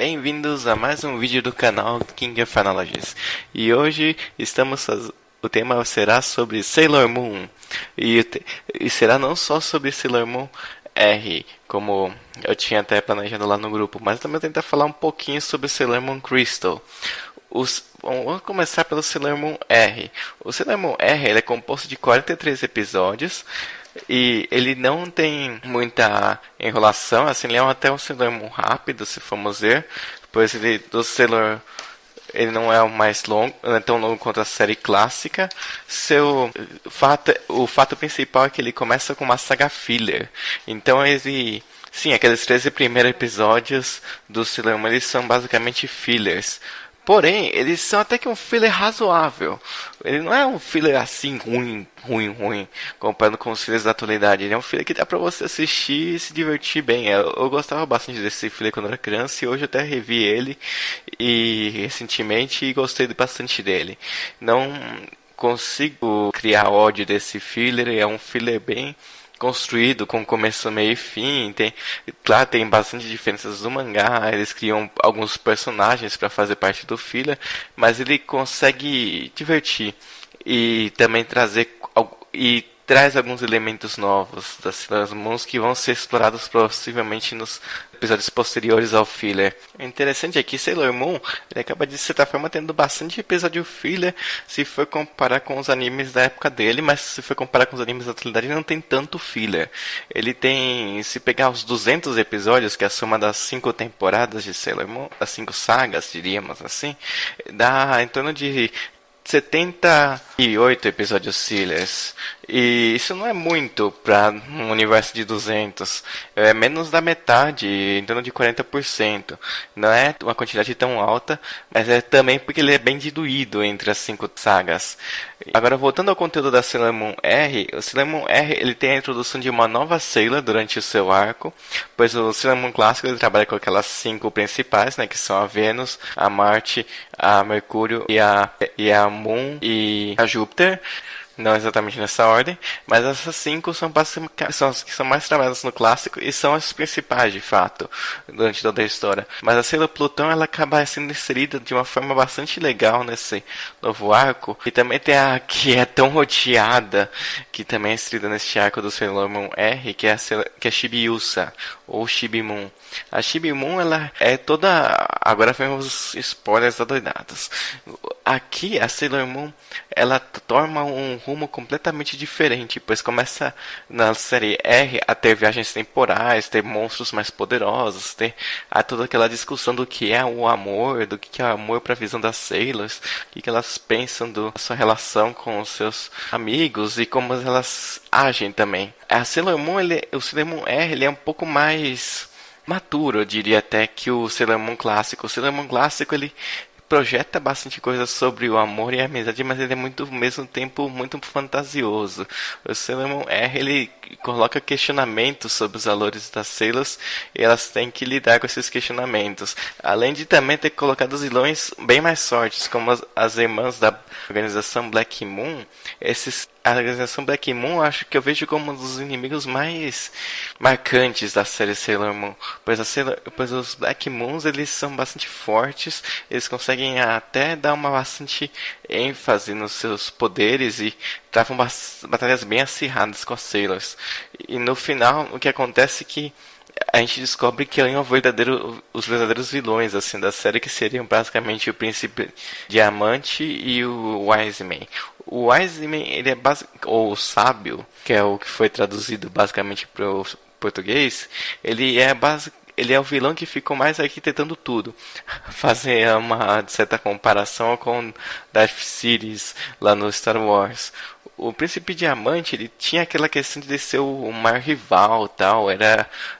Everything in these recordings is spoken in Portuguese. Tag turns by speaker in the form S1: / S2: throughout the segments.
S1: Bem-vindos a mais um vídeo do canal King of Analogies. E hoje o tema será sobre Sailor Moon. E será não só sobre Sailor Moon R, como eu tinha até planejado lá no grupo, mas também vou tentar falar um pouquinho sobre Sailor Moon Crystal. Vamos começar pelo Sailor Moon R. O Sailor Moon R ele é composto de 43 episódios. E ele não tem muita enrolação, assim, ele é até um Sailor Moon rápido, se formos ver, pois ele não é o mais longo, não é tão longo quanto a série clássica. O fato principal é que ele começa com uma saga filler. Então sim, aqueles 13 primeiros episódios do Sailor Moon, eles são basicamente fillers. Porém, eles são até que um filler razoável. Ele não é um filler assim ruim, comparando com os fillers da atualidade. Ele é um filler que dá pra você assistir e se divertir bem. Eu gostava bastante desse filler quando era criança e hoje eu até revi ele recentemente e gostei bastante dele. Não consigo criar ódio desse filler, é um filler bem construído com começo, meio e fim. Claro, tem bastante diferenças do mangá. Eles criam alguns personagens para fazer parte do filler, mas ele consegue divertir e também traz alguns elementos novos das Sailor Moon que vão ser explorados possivelmente nos episódios posteriores ao filler. O interessante é que Sailor Moon ele acaba de certa forma tendo bastante episódio filler se for comparar com os animes da época dele, mas se for comparar com os animes da atualidade não tem tanto filler. Ele tem, se pegar os 200 episódios, que é a soma das 5 temporadas de Sailor Moon, as 5 sagas, diríamos assim, dá em torno de 78 episódios fillers. E isso não é muito para um universo de 200. É menos da metade, em torno de 40%. Não é uma quantidade tão alta, mas é também porque ele é bem diluído entre as 5 sagas. Agora, voltando ao conteúdo da Sailor Moon R, o Sailor Moon R ele tem a introdução de uma nova Sailor durante o seu arco, pois o Sailor Moon clássico ele trabalha com aquelas 5 principais, né, que são a Vênus, a Marte, a Mercúrio e a Moon e a Júpiter. Não exatamente nessa ordem, mas essas 5 são as que são mais trabalhadas no clássico e são as principais, de fato, durante toda a história. Mas a Sailor Plutão ela acaba sendo inserida de uma forma bastante legal nesse novo arco. E também tem a que é tão roteada, que também é inserida neste arco do Sailor Moon R, que é a Chibiusa, ou Chibimun. A Chibimun, ela é toda... Agora vemos os spoilers adoidados. Aqui, a Sailor Moon, ela toma um rumo completamente diferente, pois começa na série R a ter viagens temporais, ter monstros mais poderosos, ter toda aquela discussão do que é o amor, do que é o amor para a visão das Sailors, o que elas pensam da sua relação com os seus amigos e como elas agem também. A Sailor Moon, o Sailor Moon R, ele é um pouco mais maturo, eu diria até, que o Sailor Moon clássico. O Sailor Moon clássico, ele projeta bastante coisas sobre o amor e a amizade, mas ele é muito, ao mesmo tempo, muito fantasioso. O Sailor Moon R, ele coloca questionamentos sobre os valores das Sailors e elas têm que lidar com esses questionamentos. Além de também ter colocado os vilões bem mais fortes, como as irmãs da organização Black Moon. A organização Black Moon, acho que eu vejo como um dos inimigos mais marcantes da série Sailor Moon, pois os Black Moons eles são bastante fortes, eles conseguem até dar uma bastante ênfase nos seus poderes e travam batalhas bem acirradas com as Sailors. E no final, o que acontece é que a gente descobre que ele é os verdadeiros vilões assim da série, que seriam basicamente o Príncipe Diamante e o Wiseman. O Wiseman, ele é ou o Sábio, que é o que foi traduzido basicamente para o português, ele é o vilão que ficou mais arquitetando tudo. Fazer uma certa comparação com Darth Sidious lá no Star Wars. O Príncipe Diamante, ele tinha aquela questão de ser o maior rival, tal.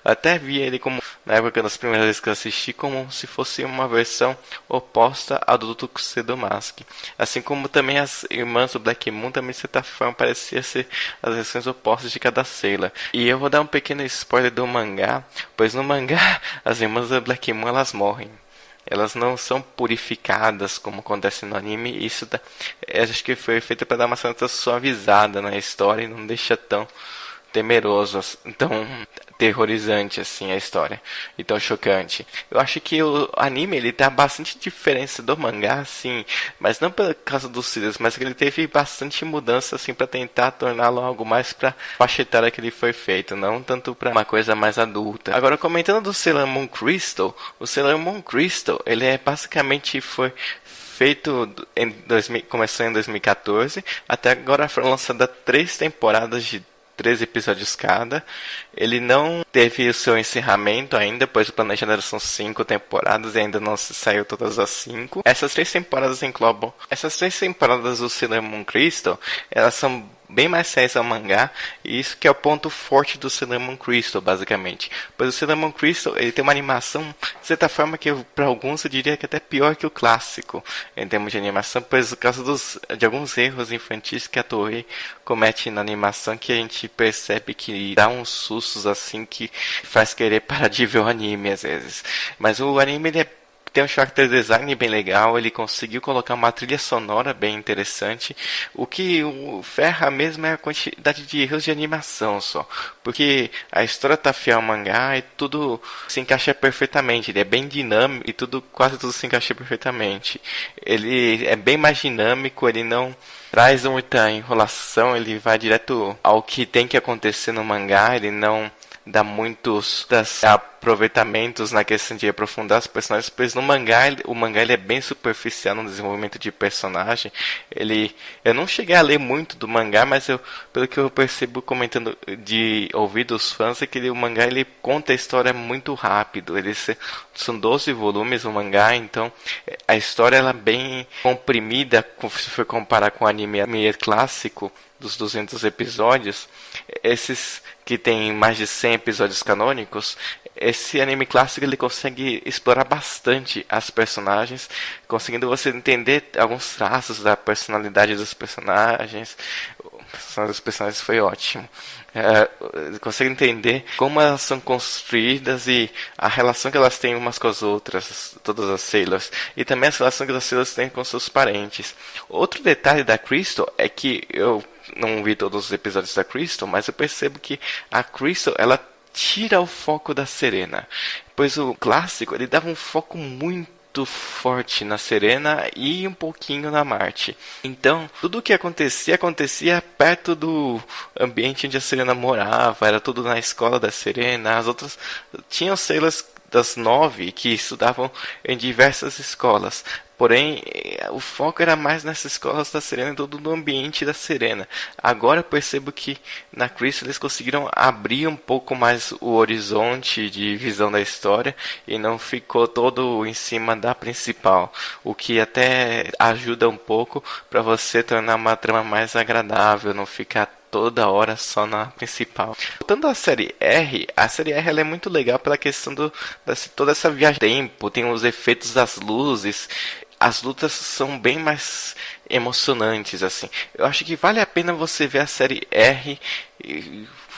S1: Até via ele como, na época das primeiras vezes que eu assisti, como se fosse uma versão oposta ao do Tuxedo Mask. Assim como também as irmãs do Black Moon também de certa forma parecia ser as versões opostas de cada Sailor. E eu vou dar um pequeno spoiler do mangá, pois no mangá as irmãs do Black Moon elas morrem. Elas não são purificadas como acontece no anime. Acho que foi feito para dar uma certa suavizada na história e não deixa temeroso, tão terrorizante assim a história e tão chocante. Eu acho que o anime ele dá bastante diferença do mangá, assim, mas não por causa dos fillers, mas que ele teve bastante mudança assim para tentar torná-lo algo mais para faixa etária que ele foi feito, não tanto para uma coisa mais adulta. Agora comentando do Sailor Moon Crystal, o Sailor Moon Crystal ele é basicamente foi feito começou em 2014, até agora foram lançadas 3 temporadas de 13 episódios cada. Ele não teve o seu encerramento ainda, pois o planejado são 5 temporadas e ainda não se saiu todas as 5. Essas 3 temporadas englobam. Essas 3 temporadas do Sailor Moon Crystal, elas são bem mais fiéis ao mangá, e isso que é o ponto forte do Sailor Moon Crystal, basicamente. Pois o Sailor Moon Crystal, ele tem uma animação, de certa forma, que para alguns eu diria que é até pior que o clássico, em termos de animação, pois por causa de alguns erros infantis que a Toei comete na animação, que a gente percebe que dá uns sustos assim, que faz querer parar de ver o anime, às vezes. Mas o anime, ele tem um character design bem legal, ele conseguiu colocar uma trilha sonora bem interessante. O que o ferra mesmo é a quantidade de erros de animação só. Porque a história tá fiel ao mangá e tudo se encaixa perfeitamente. Ele é bem dinâmico e quase tudo se encaixa perfeitamente. Ele é bem mais dinâmico, ele não traz muita enrolação, ele vai direto ao que tem que acontecer no mangá, ele não dá muitos aproveitamentos na questão de aprofundar os personagens, pois no mangá, o mangá ele é bem superficial no desenvolvimento de personagem. Eu não cheguei a ler muito do mangá, mas pelo que eu percebo comentando de ouvir dos fãs, é que o mangá ele conta a história muito rápido. São 12 volumes o mangá, então a história ela é bem comprimida, se for comparar com o anime clássico dos 200 episódios. Esses que tem mais de 100 episódios canônicos, esse anime clássico ele consegue explorar bastante as personagens, conseguindo você entender alguns traços da personalidade dos personagens. Dos personagens foi ótimo. Consegue entender como elas são construídas e a relação que elas têm umas com as outras, todas as Sailors, e também a relação que as Sailors têm com seus parentes. Outro detalhe da Crystal é que eu não vi todos os episódios da Crystal, mas eu percebo que a Crystal ela tira o foco da Serena, pois o clássico ele dava um foco muito forte na Serena e um pouquinho na Marte. Então, tudo o que acontecia perto do ambiente onde a Serena morava, era tudo na escola da Serena. As outras tinham Sailors das 9 que estudavam em diversas escolas. Porém, o foco era mais nessas escolas da Serena e todo no ambiente da Serena. Agora eu percebo que na Crystal eles conseguiram abrir um pouco mais o horizonte de visão da história e não ficou todo em cima da principal. O que até ajuda um pouco para você tornar uma trama mais agradável, não ficar toda hora só na principal. Voltando à série R ela é muito legal pela questão toda essa viagem de tempo, tem os efeitos das luzes. As lutas são bem mais emocionantes, assim. Eu acho que vale a pena você ver a série R,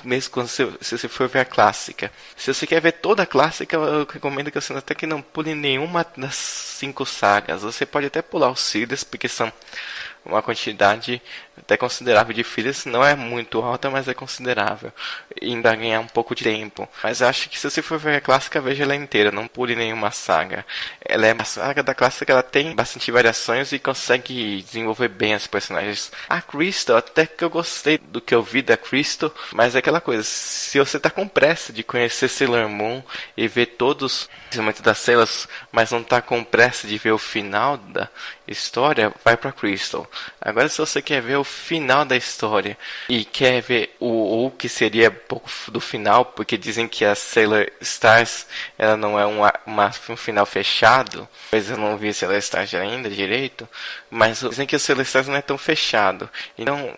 S1: mesmo quando se você for ver a clássica. Se você quer ver toda a clássica, eu recomendo que você até que não pule nenhuma das 5 sagas. Você pode até pular os fillers, porque são uma quantidade até considerável de fillers, não é muito alta, mas é considerável, e ainda ganhar um pouco de tempo. Mas acho que se você for ver a clássica, veja ela inteira, não pule nenhuma saga. A saga da clássica ela tem bastante variações e consegue desenvolver bem as personagens. A Crystal, até que eu gostei do que eu vi da Crystal, mas é aquela coisa, se você tá com pressa de conhecer Sailor Moon e ver todos os momentos das Sailors, mas não tá com pressa de ver o final da história, vai pra Crystal. Agora, se você quer ver o final da história e quer ver o que seria pouco do final, porque dizem que a Sailor Stars ela não é um final fechado, pois eu não vi Sailor Stars ainda direito, mas dizem que o Sailor Stars não é tão fechado. Então,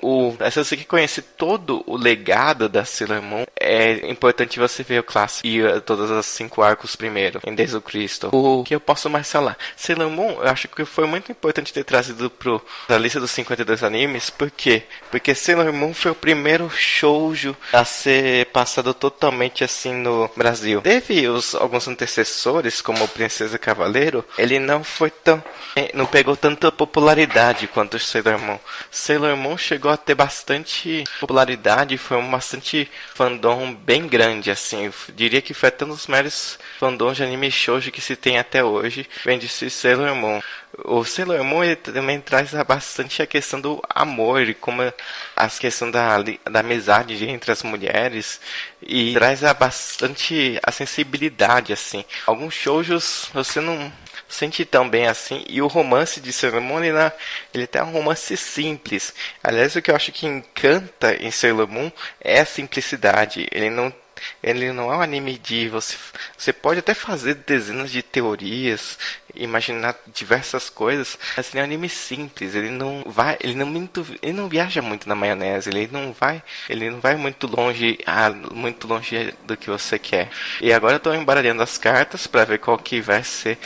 S1: se você quer conhecer todo o legado da Sailor Moon, é importante você ver o clássico e todas as 5 arcos primeiro, desde o Crystal. O que eu posso mais falar? Sailor Moon, eu acho que foi muito importante ter trazido para lista dos 52 animes, por quê? Porque Sailor Moon foi o primeiro shoujo a ser passado totalmente assim no Brasil. Teve alguns antecessores, como Princesa e Cavaleiro, ele não foi tão... não pegou tanta popularidade quanto Sailor Moon. Sailor Moon chegou a ter bastante popularidade, foi bastante fandom bem grande, assim. Eu diria que foi até um dos maiores fandoms de anime shoujo que se tem até hoje, vem de Sailor Moon. O Sailor Moon ele também traz bastante a questão do amor e como a questão da amizade entre as mulheres, e traz bastante a sensibilidade, assim. Alguns shoujos você não sente tão bem assim, e o romance de Sailor Moon ele tem um romance simples. Aliás, o que eu acho que encanta em Sailor Moon é a simplicidade. Ele não é um anime de você pode até fazer dezenas de teorias, imaginar diversas coisas, mas ele é um anime simples. Ele não viaja muito na maionese, ele não vai muito longe do que você quer. E agora eu tô embaralhando as cartas para ver qual que vai ser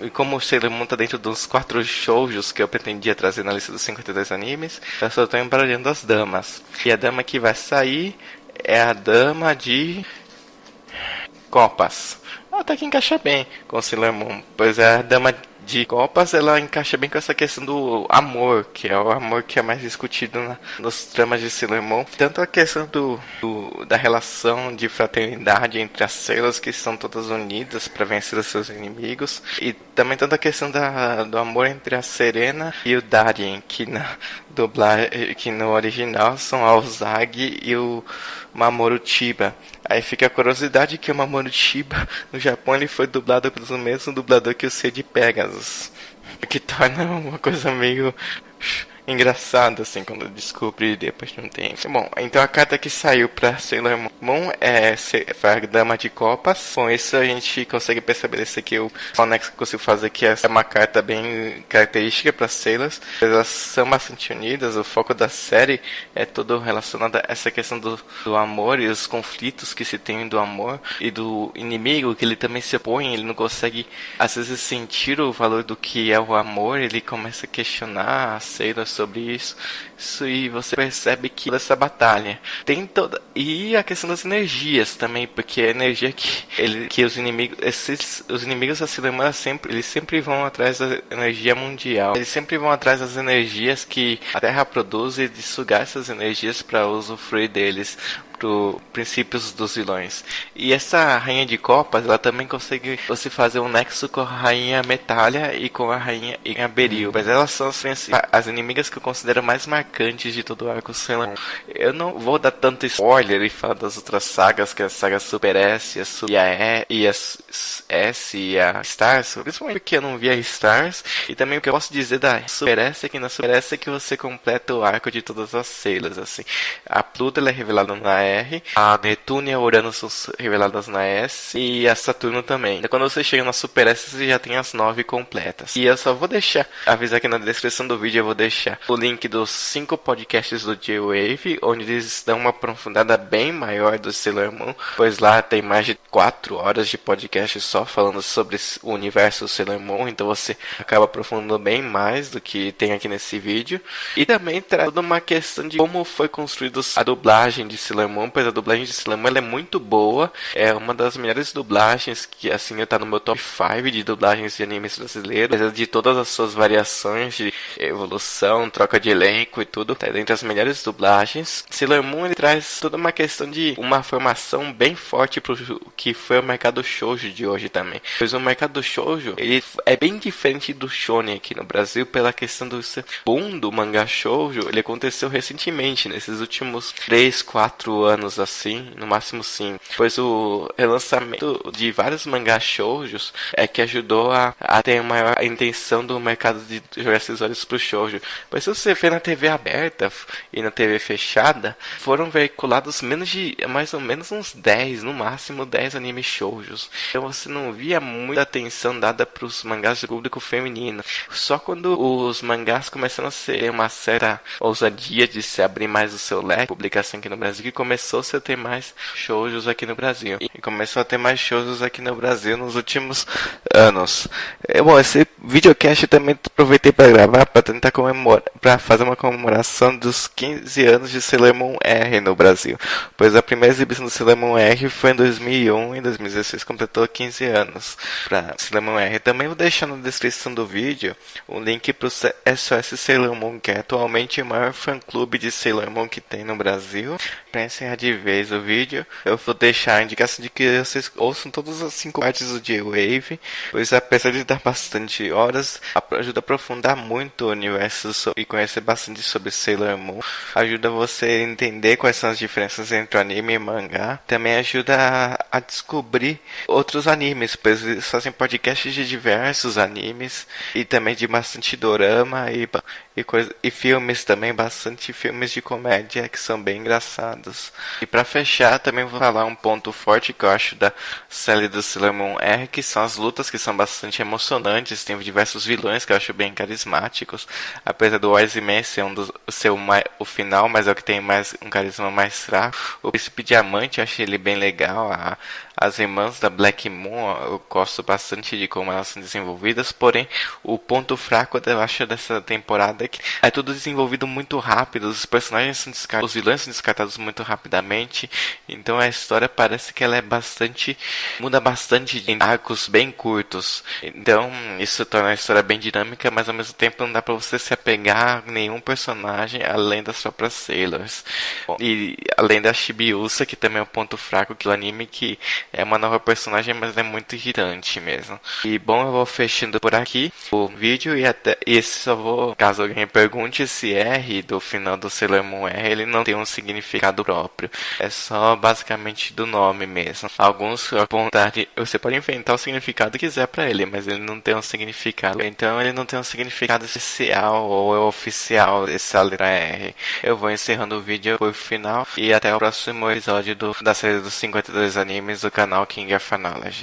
S1: e como o Sailor Moon tá dentro dos 4 shoujos que eu pretendia trazer na lista dos 52 animes, eu só tô embaralhando as damas. E a dama que vai sair é a dama de copas. Até que encaixa bem com Sailor Moon, pois a dama de copas ela encaixa bem com essa questão do amor, que é o amor que é mais discutido nos dramas de Sailor Moon. Tanto a questão da relação de fraternidade entre as Sailors, que são todas unidas para vencer os seus inimigos, e também tanto a questão do amor entre a Serena e o Darien, que no original são a Ozagi e o Mamoru Chiba. Aí fica a curiosidade que o Mamoru Chiba no Japão ele foi dublado pelo mesmo dublador que o C de Pegasus, o que torna uma coisa meio engraçado assim quando eu descobri depois de um tempo. Bom, então a carta que saiu pra Sailor Moon foi a Dama de Copas. Com isso a gente consegue perceber esse aqui, o Sonex que eu consigo fazer, que é uma carta bem característica para Sailors. Elas são bastante unidas, o foco da série é todo relacionado a essa questão do amor e os conflitos que se tem do amor e do inimigo, que ele também se opõe, ele não consegue às vezes sentir o valor do que é o amor, ele começa a questionar a Sailor sobre isso, e você percebe que essa batalha tem toda, e a questão das energias também, porque a energia que os inimigos da Sailor Moon eles sempre vão atrás da energia mundial, eles sempre vão atrás das energias que a Terra produz e de sugar essas energias para usufruir deles, princípios dos vilões. E essa rainha de copas, ela também consegue você fazer um nexo com a rainha Metalha e com a rainha Beryl, mas elas são as inimigas que eu considero mais marcantes de todo o arco Sailor Moon. Eu não vou dar tanto spoiler e falar das outras sagas, que é a saga Super S, a S e a Stars, principalmente porque eu não vi a Stars, e também o que eu posso dizer da Super S é que na Super S é que você completa o arco de todas as Sailors, assim. A Pluto ela é revelada na R, a Netuno e a Urano são reveladas na S, e a Saturno também. Então, quando você chega na Super S, você já tem as 9 completas. E eu só vou avisar aqui na descrição do vídeo, eu vou deixar o link dos 5 podcasts do J-Wave, onde eles dão uma aprofundada bem maior do Sailor Moon, pois lá tem mais de 4 horas de podcast só falando sobre o universo Sailor Moon, então você acaba aprofundando bem mais do que tem aqui nesse vídeo. E também traz toda uma questão de como foi construída a dublagem de Sailor Moon, pois a dublagem de Sailor Moon ela é muito boa, é uma das melhores dublagens que assim está no meu top 5 de dublagens de animes brasileiros, de todas as suas variações de evolução, troca de elenco e tudo, tá dentre as melhores dublagens. Sailor Moon ele traz toda uma questão de uma formação bem forte pro que foi o mercado shoujo de hoje também, pois o mercado shoujo ele é bem diferente do shonen aqui no Brasil, pela questão do boom do mangá shoujo. Ele aconteceu recentemente, nesses últimos 3, 4 anos assim, no máximo 5, pois o relançamento de vários mangás shoujos é que ajudou a ter maior intenção do mercado de jogar esses olhos pro shoujo. Pois se você vê na TV aberta e na TV fechada, foram veiculados mais ou menos uns 10, no máximo 10 animes shoujos. Então você não via muita atenção dada pros mangás de público feminino. Só quando os mangás começaram a ser uma certa ousadia de se abrir mais o seu leque, publicação aqui no Brasil, que começou começou-se a ter mais shoujos aqui no Brasil. E começou a ter mais shoujos aqui no Brasil nos últimos anos. Bom, esse videocast também aproveitei para gravar, para tentar para fazer uma comemoração dos 15 anos de Sailor Moon R no Brasil. Pois a primeira exibição do Sailor Moon R foi em 2001 e em 2016 completou 15 anos para Sailor Moon R. Também vou deixar na descrição do vídeo o link para o SOS Sailor Moon, que é atualmente o maior fã-clube de Sailor Moon que tem no Brasil. Para encerrar de vez o vídeo, eu vou deixar a indicação de que vocês ouçam todas as 5 partes do J-Wave, pois apesar de dar bastante horas, ajuda a aprofundar muito o universo e conhecer bastante sobre Sailor Moon. Ajuda você a entender quais são as diferenças entre o anime e o mangá. Também ajuda a descobrir outros animes, pois eles fazem podcasts de diversos animes e também de bastante dorama e filmes também, bastante filmes de comédia que são bem engraçados. E para fechar, também vou falar um ponto forte que eu acho da série do Sailor Moon R, que são as lutas, que são bastante emocionantes. Tem diversos vilões que eu acho bem carismáticos, apesar do Wise Man ser o final, mas é o que tem mais um carisma mais fraco. O Príncipe Diamante, eu achei ele bem legal. As irmãs da Black Moon, eu gosto bastante de como elas são desenvolvidas, porém o ponto fraco eu acho dessa temporada é que é tudo desenvolvido muito rápido, os personagens são descartados, os vilões são descartados muito rapidamente, então a história parece que ela muda bastante em arcos bem curtos, então isso torna a história bem dinâmica, mas ao mesmo tempo não dá pra você se apegar a nenhum personagem além das próprias Sailors. E além da Chibiusa, que também é um ponto fraco do anime, que é uma nova personagem, mas é muito irritante mesmo. E bom, eu vou fechando por aqui o vídeo e só vou, caso alguém pergunte, se R do final do Sailor Moon R, ele não tem um significado próprio. É só basicamente do nome mesmo. Alguns você pode inventar o significado que quiser pra ele, mas ele não tem um significado. Então ele não tem um significado especial ou oficial essa letra R. Eu vou encerrando o vídeo por final e até o próximo episódio da série dos 52 animes do canal King of Analogy.